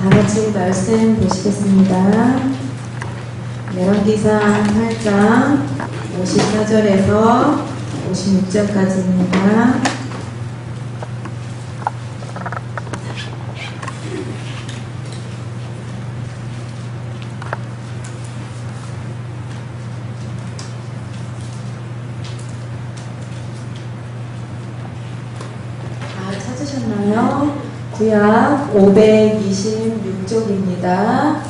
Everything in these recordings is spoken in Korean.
다 같이 말씀 보시겠습니다. 열왕기상 8장 54절에서 56절까지입니다. 찾으셨나요? 구약 526쪽입니다.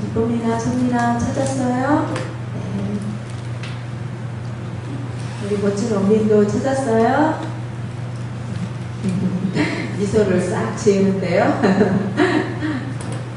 기쁨이나 손이나 찾았어요? 네. 우리 멋진 어민도 찾았어요? 미소를 싹 지으는데요.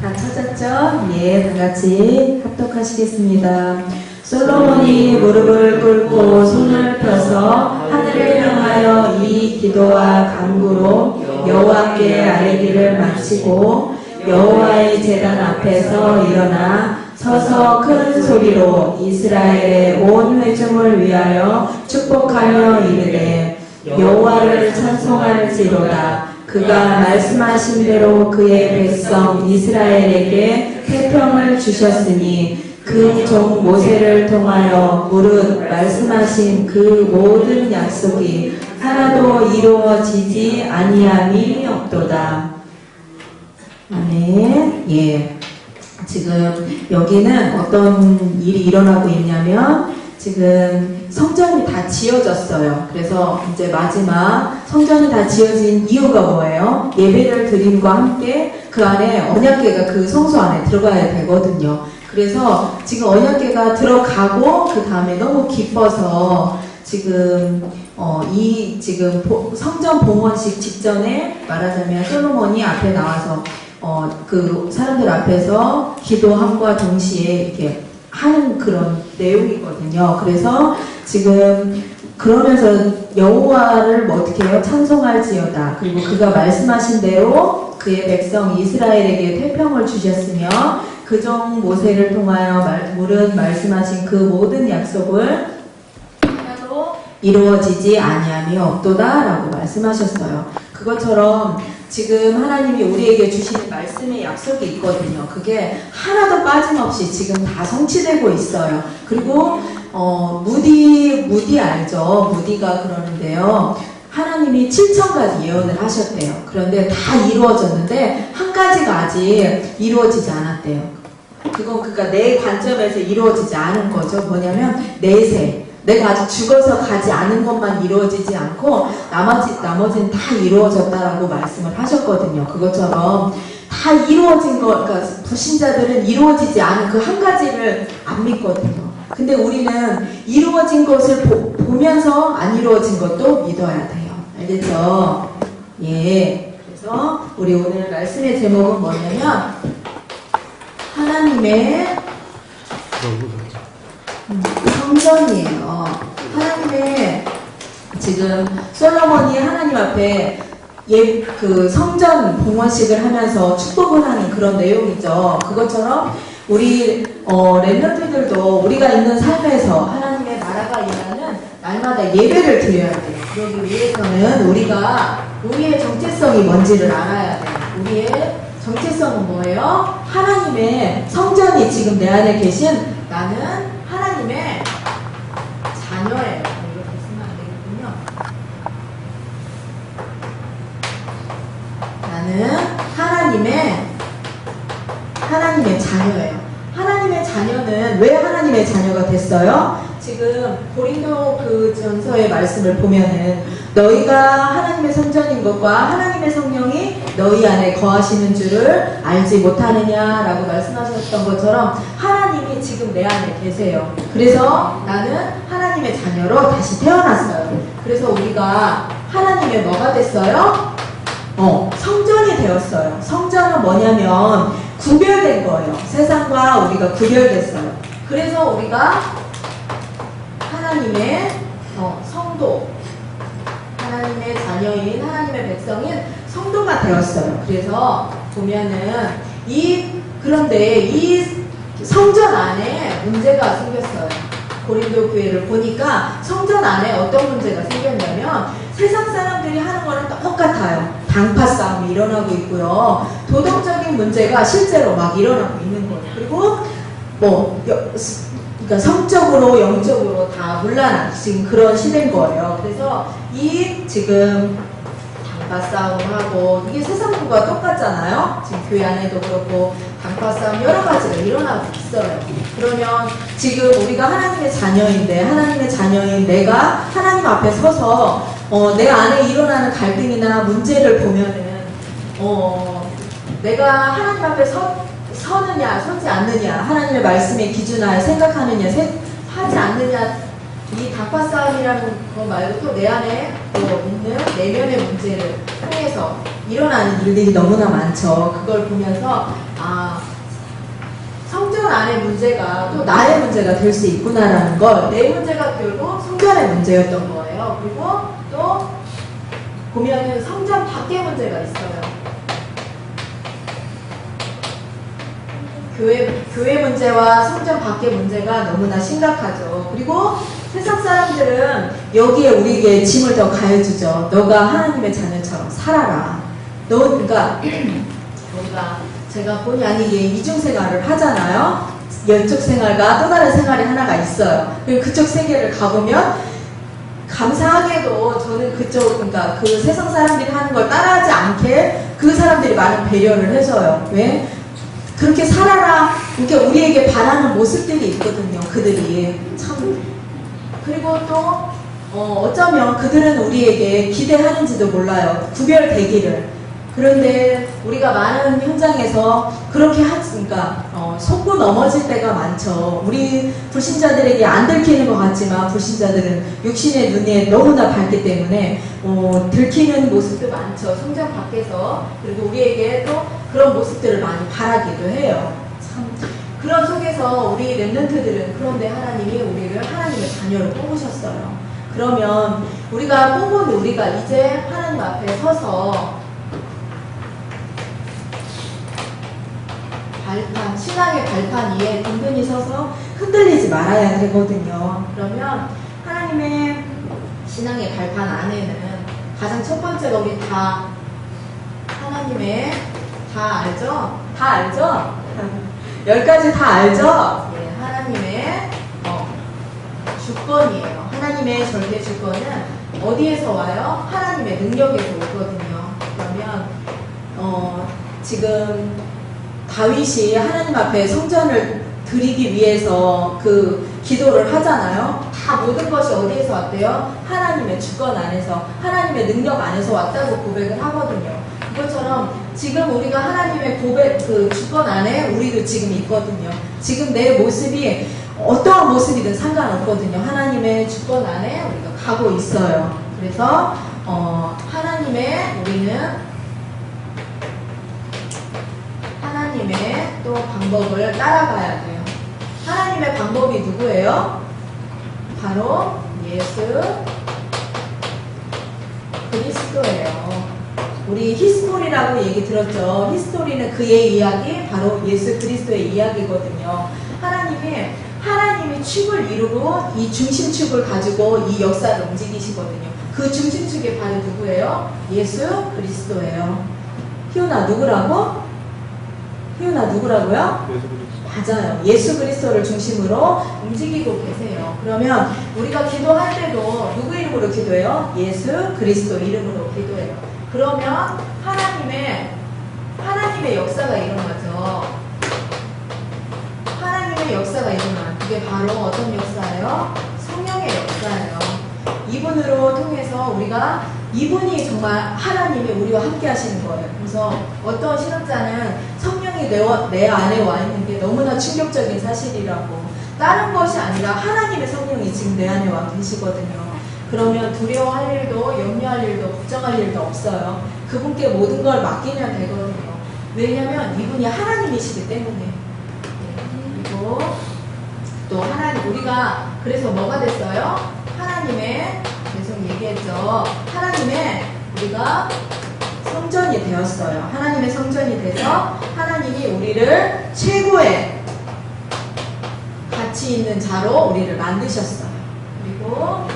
다 찾았죠? 예, 다 같이 합독하시겠습니다. 솔로몬이 무릎을 꿇고 손을 펴서 하늘을 향하여 이 기도와 간구로 여호와께 아뢰기를 마치고 여호와의 제단 앞에서 일어나 서서 큰 소리로 이스라엘의 온 회중을 위하여 축복하며 이르되 여호와를 찬송할지로다. 그가 말씀하신 대로 그의 백성 이스라엘에게 태평을 주셨으니 그 종 모세를 통하여 무릇 말씀하신 그 모든 약속이 하나도 이루어지지 아니함이 없도다. 아멘. 예. 지금 여기는 어떤 일이 일어나고 있냐면 지금 성전이 다 지어졌어요. 그래서 이제 마지막 성전이 다 지어진 이유가 뭐예요? 예배를 드림과 함께 그 안에 언약궤가 그 성소 안에 들어가야 되거든요. 그래서 지금 언약궤가 들어가고 그 다음에 너무 기뻐서 지금 지금 성전 봉헌식 직전에 말하자면 솔로몬이 앞에 나와서 그 사람들 앞에서 기도함과 동시에 이렇게 하는 그런 내용이거든요. 그래서 지금 그러면서 여호와를 어떻게 해요? 찬송할지어다. 그리고 그가 말씀하신 대로 그의 백성 이스라엘에게 태평을 주셨으며 그 종 모세를 통하여 무릇 말씀하신 그 모든 약속을 하나도 이루어지지 아니함이 없도다 라고 말씀하셨어요. 그것처럼 지금 하나님이 우리에게 주시는 말씀의 약속이 있거든요. 그게 하나도 빠짐없이 지금 다 성취되고 있어요. 그리고 무디 알죠? 무디가 그러는데요. 하나님이 7,000가지 예언을 하셨대요. 그런데 다 이루어졌는데 한 가지가 아직 이루어지지 않았대요. 그건 그러니까 내 관점에서 이루어지지 않은 거죠. 뭐냐면 내세. 내가 아직 죽어서 가지 않은 것만 이루어지지 않고 나머지는 다 이루어졌다라고 말씀을 하셨거든요. 그것처럼 다 이루어진 거, 그러니까 불신자들은 이루어지지 않은 그 한 가지를 안 믿거든요. 근데 우리는 이루어진 것을 보면서 안 이루어진 것도 믿어야 돼요. 알겠죠? 예. 그래서 우리 오늘 말씀의 제목은 뭐냐면 하나님의 성전이에요. 하나님의 지금 솔로몬이 하나님 앞에 그 성전 봉헌식을 하면서 축복을 하는 그런 내용이죠. 그것처럼 우리 렘넌트들도 우리가 있는 삶에서 하나님의 나라가 일하는 날마다 예배를 드려야 돼요. 그러기 위해서는 우리의 정체성이 뭔지를 알아야 돼요. 우리의 정체성은 뭐예요? 하나님의 성전이 지금 내 안에 계신 나는 하나님의 자녀예요. 이렇게 쓰면 안 되겠군요. 나는 하나님의 자녀예요. 하나님의 자녀는 왜 하나님의 자녀가 됐어요? 지금 고린도 그 전서의 말씀을 보면은 너희가 하나님의 성전인 것과 하나님의 성령이 너희 안에 거하시는 줄을 알지 못하느냐라고 말씀하셨던 것처럼 하나님이 지금 내 안에 계세요. 그래서 나는 하나님의 자녀로 다시 태어났어요. 그래서 우리가 하나님의 뭐가 됐어요? 성전이 되었어요. 성전은 뭐냐면 구별된 거예요. 세상과 우리가 구별됐어요. 그래서 우리가 하나님의 성도, 하나님의 자녀인 하나님의 백성인 성도가 되었어요. 그래서 보면은 그런데 이 성전 안에 문제가 생겼어요. 고린도 교회를 보니까 성전 안에 어떤 문제가 생겼냐면 세상 사람들이 하는 거랑 똑같아요. 당파 싸움이 일어나고 있고요. 도덕적인 문제가 실제로 막 일어나고 있는 거예요. 그리고 그러니까 성적으로 영적으로 다 문란한 지금 그런 시대인 거예요. 그래서 이 지금 당파 싸움하고 이게 세상과 똑같잖아요. 지금 교회 안에도 그렇고 당파 싸움 여러 가지가 일어나고 있어요. 그러면 지금 우리가 하나님의 자녀인데 하나님의 자녀인 내가 하나님 앞에 서서 내 안에 일어나는 갈등이나 문제를 보면은 내가 하나님 앞에 서느냐 서지 않느냐 하나님의 말씀에 기준하여 생각하느냐 하지 않느냐 이 당파 싸움이라는 거 말고 또 내 안에 있는 내면의 문제를 통해서 일어나는 일들이 너무나 많죠. 그걸 보면서 성전 안의 문제가 또 나의 문제가 될 수 있구나라는 걸 내 문제가 결국 성전의 문제였던 거예요. 그리고 또 보면은 성전 밖의 문제가 있어요. 교회 문제와 성전 밖의 문제가 너무나 심각하죠. 그리고 세상 사람들은 여기에 우리에게 짐을 더 가해주죠. 너가 하나님의 자녀처럼 살아라. 그러니까 우리가 제가 본의 아니게 이중생활을 하잖아요. 영적 생활과 또 다른 생활이 하나가 있어요. 그리고 그쪽 세계를 가보면 감사하게도 저는 그러니까 그 세상 사람들이 하는 걸 따라하지 않게 그 사람들이 많은 배려를 해줘요. 왜? 그렇게 살아라. 그러니까 우리에게 바라는 모습들이 있거든요. 그들이 참. 그리고 또 어쩌면 그들은 우리에게 기대하는지도 몰라요. 구별되기를. 그런데 우리가 많은 현장에서 그렇게 그러니까 속고 넘어질 때가 많죠. 우리 불신자들에게 안 들키는 것 같지만 불신자들은 육신의 눈에 너무나 밝기 때문에 들키는 모습도 많죠. 성전 밖에서. 그리고 우리에게 또 그런 모습들을 많이 바라기도 해요. 참 그런 속에서 우리 렘넌트들은 그런데 하나님이 우리를 하나님의 자녀로 뽑으셨어요. 그러면 우리가 뽑은 우리가 이제 하나님 앞에 서서 신앙의 발판 위에 든든히 서서 흔들리지 말아야 되거든요. 그러면 하나님의 신앙의 발판 안에는 가장 첫 번째로 우리 다 하나님의 다 알죠? 다 알죠? 10가지 다 알죠? 예, 하나님의 주권이에요. 하나님의 절대 주권은 어디에서 와요? 하나님의 능력에서 오거든요. 그러면 지금 다윗이 하나님 앞에 성전을 드리기 위해서 그 기도를 하잖아요. 다 모든 것이 어디에서 왔대요? 하나님의 주권 안에서, 하나님의 능력 안에서 왔다고 고백을 하거든요. 그것처럼 지금 우리가 하나님의 그 주권 안에 우리도 지금 있거든요. 지금 내 모습이 어떠한 모습이든 상관없거든요. 하나님의 주권 안에 우리가 가고 있어요. 그래서 하나님의 또 방법을 따라가야 돼요. 하나님의 방법이 누구예요? 바로 예수 그리스도예요. 우리 히스토리라고 얘기 들었죠. 히스토리는 그의 이야기, 바로 예수 그리스도의 이야기거든요. 하나님이 축을 이루고 이 중심축을 가지고 이 역사를 움직이시거든요. 그 중심축이 바로 누구예요? 예수 그리스도예요. 희훈아 누구라고? 희훈아 누구라고요? 맞아요. 예수 그리스도를 중심으로 움직이고 계세요. 그러면 우리가 기도할 때도 누구 이름으로 기도해요? 예수 그리스도 이름으로 기도해요. 그러면 하나님의 역사가 일어나죠. 하나님의 역사가 일어나요. 그게 바로 어떤 역사예요? 성령의 역사예요. 이분으로 통해서 이분이 정말 하나님이 우리와 함께 하시는 거예요. 그래서 어떤 신학자는 성령이 내 안에 와 있는 게 너무나 충격적인 사실이라고. 다른 것이 아니라 하나님의 성령이 지금 내 안에 와 계시거든요. 그러면 두려워할 일도, 염려할 일도, 걱정할 일도 없어요. 그분께 모든 걸 맡기면 되거든요. 왜냐하면 이분이 하나님이시기 때문에. 그리고 또 우리가 그래서 뭐가 됐어요? 하나님의, 계속 얘기했죠. 우리가 성전이 되었어요. 하나님의 성전이 돼서 하나님이 우리를 최고의 가치 있는 자로 우리를 만드셨어요. 그리고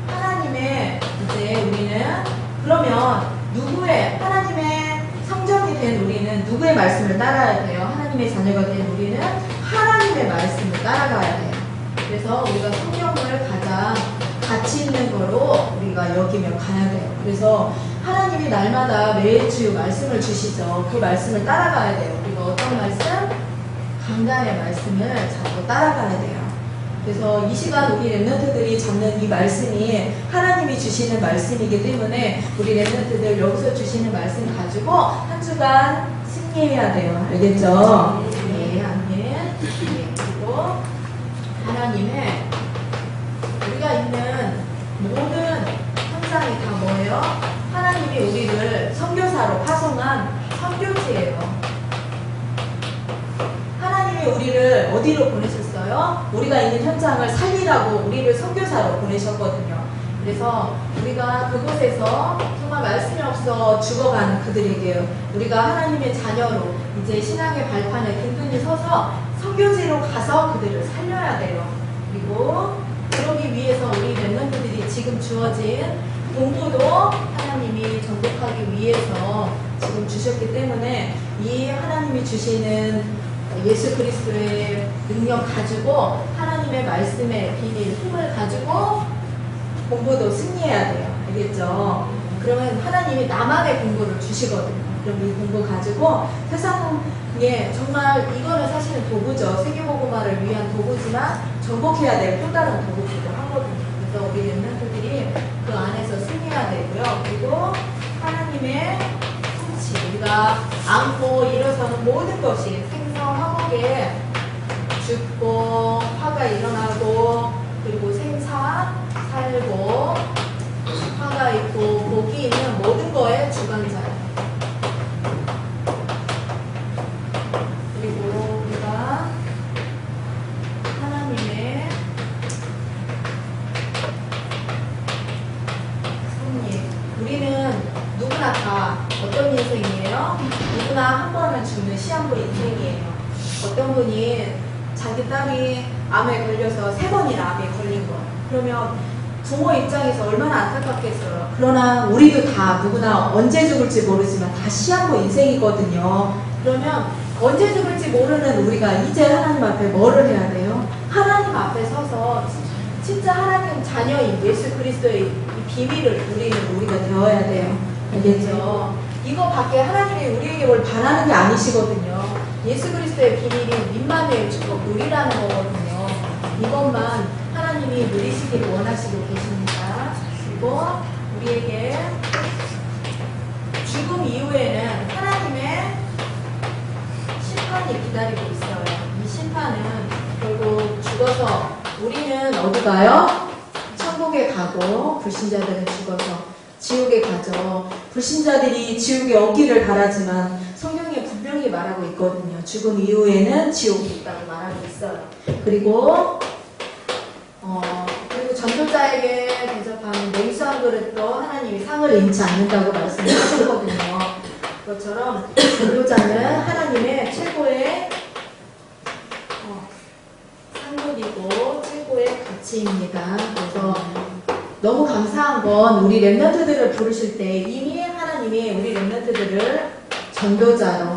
하나님의 이제 우리는 그러면 누구의 하나님의 성전이 된 우리는 누구의 말씀을 따라야 돼요? 하나님의 자녀가 된 우리는 하나님의 말씀을 따라가야 돼요. 그래서 우리가 성경을 가장 가치 있는 거로 우리가 여기며 가야 돼요. 그래서 하나님이 날마다 매주 말씀을 주시죠. 그 말씀을 따라가야 돼요. 우리가 어떤 말씀? 강단의 말씀을 자꾸 따라가야 돼요. 그래서 이 시간 우리 랩런트들이 잡는 이 말씀이 하나님이 주시는 말씀이기 때문에 우리 랩런트들 여기서 주시는 말씀 가지고 한 주간 승리해야 돼요. 알겠죠? 네, 아멘. 네, 그리고 하나님의 우리가 있는 모든 현장이 다 뭐예요? 하나님이 우리를 선교사로 파송한 선교지예요. 하나님이 우리를 어디로 보내셨어요? 우리가 있는 현장을 살리라고 우리를 선교사로 보내셨거든요. 그래서 우리가 그곳에서 정말 말씀이 없어 죽어가는 그들에게 우리가 하나님의 자녀로 이제 신앙의 발판에 든든히 서서 선교지로 가서 그들을 살려야 돼요. 그리고 그러기 위해서 우리 랩런트들이 지금 주어진 공부도 하나님이 전복하기 위해서 지금 주셨기 때문에 이 하나님이 주시는 예수 그리스도의 능력 가지고 하나님의 말씀의 비밀, 힘을 가지고 공부도 승리해야 돼요. 알겠죠? 그러면 하나님이 나만의 공부를 주시거든요. 그럼 이 공부 가지고 세상에 정말 이거는 사실은 도구죠. 세계복음화를 위한 도구지만 전복해야 될 또 다른 도구기도 하거든요. 그래서 우리 랩런트들이 그 안에서 승리해야 되고요. 그리고 하나님의 통치, 우리가 안고 일어서는 모든 것이 화목에 죽고 화가 일어나고 그리고 생사 살고 화가 있고 복이 있는 모든 거에 주관자예요. 그리고 우리가 하나님의 승리, 우리는 누구나 다 어떤 인생이에요? 누구나 한 번은 죽는 시한부 인생이에요. 어떤 분이 자기 딸이 암에 걸려서 3번이나 암에 걸린 거예요. 그러면 부모 입장에서 얼마나 안타깝겠어요. 그러나 우리도 다 누구나 언제 죽을지 모르지만 다 시한부 인생이거든요. 그러면 언제 죽을지 모르는 우리가 이제 하나님 앞에 뭐를 해야 돼요? 하나님 앞에 서서 진짜 하나님 자녀인 예수 그리스도의 이 비밀을 누리는 우리가 되어야 돼요. 알겠죠? 이거밖에 하나님이 우리에게 뭘 바라는 게 아니시거든요. 예수 그리스도의 비밀이 민만의 축복 누리라는 거거든요. 이것만 하나님이 누리시길 원하시고 계십니다. 그리고 우리에게 죽음 이후에는 하나님의 심판이 기다리고 있어요. 이 심판은 결국 죽어서 우리는 어디 가요? 천국에 가고 불신자들은 죽어서 지옥에 가죠. 불신자들이 지옥에 없기를 바라지만 성경에 분명히 말하고 있거든요. 죽음 이후에는 지옥이 있다고 말하고 있어요. 그리고 전도자에게 대접하는 냉수한 그릇도 하나님이 상을 인치 않는다고 말씀하셨거든요. 그것처럼 전도자는 하나님의 최고의 상급이고 최고의 가치입니다. 그래서 너무 감사한 건 우리 랩런트들을 부르실 때 이미 하나님이 우리 랩런트들을 전도자로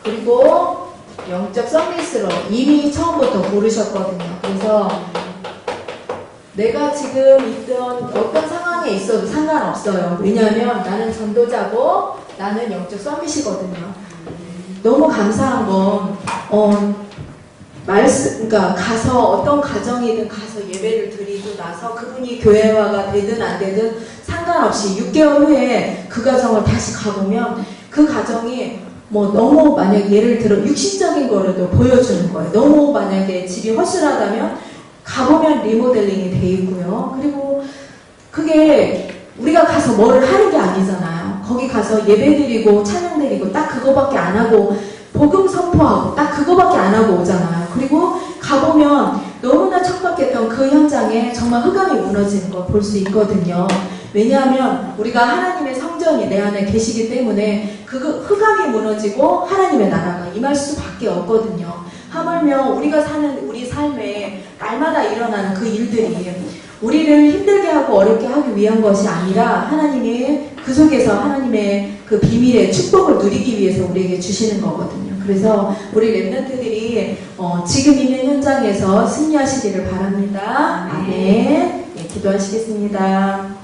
그리고 영적 서비스로 이미 처음부터 부르셨거든요. 그래서 내가 지금 있던 어떤 상황에 있어도 상관없어요. 왜냐하면 나는 전도자고 나는 영적 서밋이거든요. 너무 감사한 건 그러니까 가서 어떤 가정이든 가서 예배를 드리고 나서 그분이 교회화가 되든 안 되든 상관없이 6개월 후에 그 가정을 다시 가보면 그 가정이 뭐 너무 만약 예를 들어 육신적인 거라도 보여주는 거예요. 너무 만약에 집이 허술하다면 가보면 리모델링이 돼 있고요. 그리고 그게 우리가 가서 뭐를 하는 게 아니잖아요. 거기 가서 예배 드리고 찬양 드리고 딱 그거밖에 안 하고 복음 선포하고 딱 그거밖에 안 하고 오잖아요. 그리고 가보면 너무나 척박했던 그 현장에 정말 흑암이 무너지는 걸 볼 수 있거든요. 왜냐하면 우리가 하나님의 성전이 내 안에 계시기 때문에 그 흑암이 무너지고 하나님의 나라가 임할 수밖에 없거든요. 하물며 우리가 사는 우리 삶에 날마다 일어나는 그 일들이 우리를 힘들게 하고 어렵게 하기 위한 것이 아니라 하나님의 그 속에서 하나님의 그 비밀의 축복을 누리기 위해서 우리에게 주시는 거거든요. 그래서 우리 랩런트들이 지금 있는 현장에서 승리하시기를 바랍니다. 아멘. 네, 기도하시겠습니다.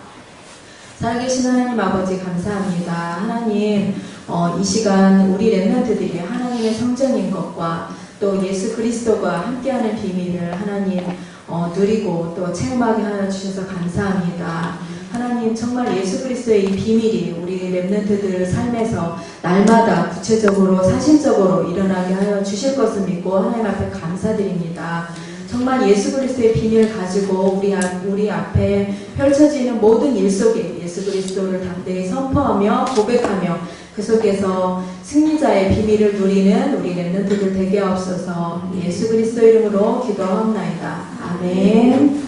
살아계신 하나님 아버지 감사합니다. 하나님 이 시간 우리 랩런트들이 하나님의 성전인 것과 또 예수 그리스도가 함께하는 비밀을 하나님 누리고 또 체험하게 하여 주셔서 감사합니다. 하나님 정말 예수 그리스도의 이 비밀이 우리 랩런트들 삶에서 날마다 구체적으로 사실적으로 일어나게 하여 주실 것을 믿고 하나님 앞에 감사드립니다. 정말 예수 그리스도의 비밀을 가지고 우리 앞에 펼쳐지는 모든 일 속에 예수 그리스도를 담대히 선포하며 고백하며 그 속에서 승리자의 비밀을 누리는 우리 랩런트들 되게 하옵소서. 예수 그리스도 이름으로 기도하옵나이다. 아멘.